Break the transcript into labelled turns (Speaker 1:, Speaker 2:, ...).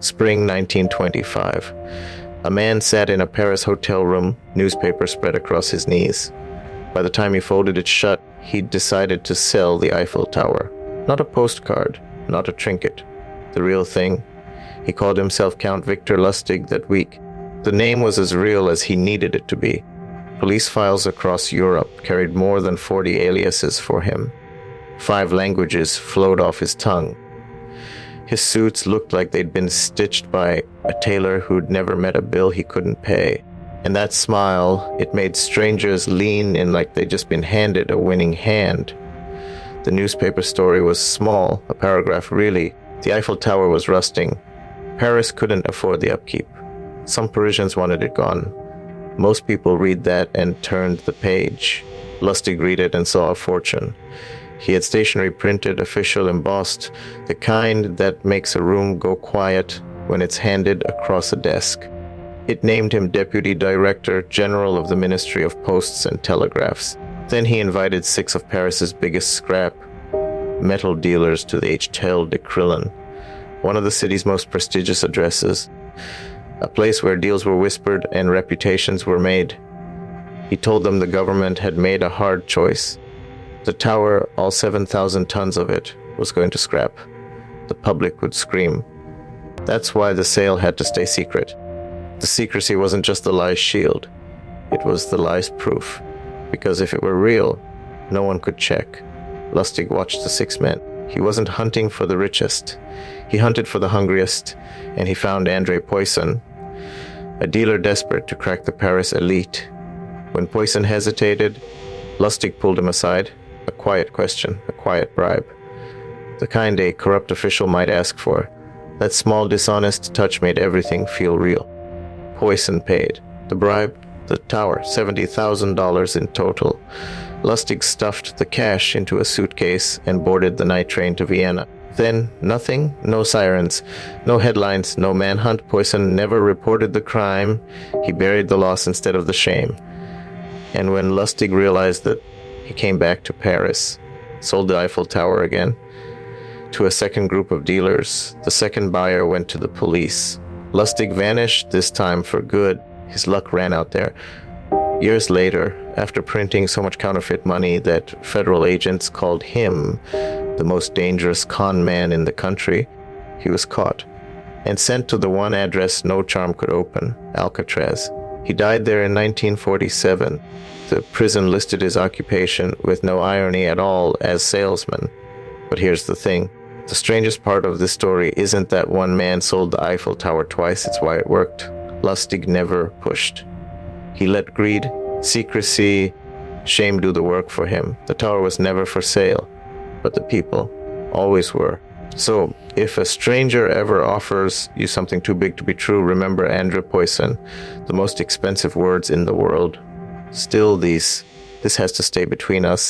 Speaker 1: Spring 1925. A man sat in a Paris hotel room, newspaper spread across his knees. By the time he folded it shut, he'd decided to sell the Eiffel Tower. Not a postcard, not a trinket. The real thing. He called himself Count Victor Lustig that week. The name was as real as he needed it to be. Police files across Europe carried more than 40 aliases for him. 5 languages flowed off his tongue. His suits looked like they'd been stitched by a tailor who'd never met a bill he couldn't pay. And that smile, it made strangers lean in like they'd just been handed a winning hand. The newspaper story was small, a paragraph really. The Eiffel Tower was rusting. Paris couldn't afford the upkeep. Some Parisians wanted it gone. Most people read that and turned the page. Lustig read it and saw a fortune. He had stationery printed, official, embossed, the kind that makes a room go quiet when it's handed across a desk. It named him Deputy Director General of the Ministry of Posts and Telegraphs. Then he invited 6 of Paris's biggest scrap metal dealers to the Hôtel de Crillon, one of the city's most prestigious addresses, a place where deals were whispered and reputations were made. He told them the government had made a hard choice. The tower, all 7,000 tons of it, was going to scrap. The public would scream. That's why the sale had to stay secret. The secrecy wasn't just the lie's shield. It was the lie's proof. Because if it were real, no one could check. Lustig watched the 6 men. He wasn't hunting for the richest. He hunted for the hungriest, and he found André Poisson, a dealer desperate to crack the Paris elite. When Poisson hesitated, Lustig pulled him aside. A quiet question, a quiet bribe. The kind a corrupt official might ask for. That small dishonest touch made everything feel real. Poisson paid. The bribe? The tower, $70,000 in total. Lustig stuffed the cash into a suitcase and boarded the night train to Vienna. Then, nothing, no sirens, no headlines, no manhunt. Poisson never reported the crime. He buried the loss instead of the shame. And when Lustig realized that, he came back to Paris, sold the Eiffel Tower again to a second group of dealers. The second buyer went to the police. Lustig vanished, this time for good. His luck ran out there. Years later, after printing so much counterfeit money that federal agents called him the most dangerous con man in the country, he was caught and sent to the one address no charm could open, Alcatraz. He died there in 1947. The prison listed his occupation, with no irony at all, as salesman. But here's the thing. The strangest part of this story isn't that one man sold the Eiffel Tower twice, it's why it worked. Lustig never pushed. He let greed, secrecy, shame do the work for him. The tower was never for sale, but the people always were. So, if a stranger ever offers you something too big to be true, remember André Poisson, the most expensive words in the world. Still, this has to stay between us.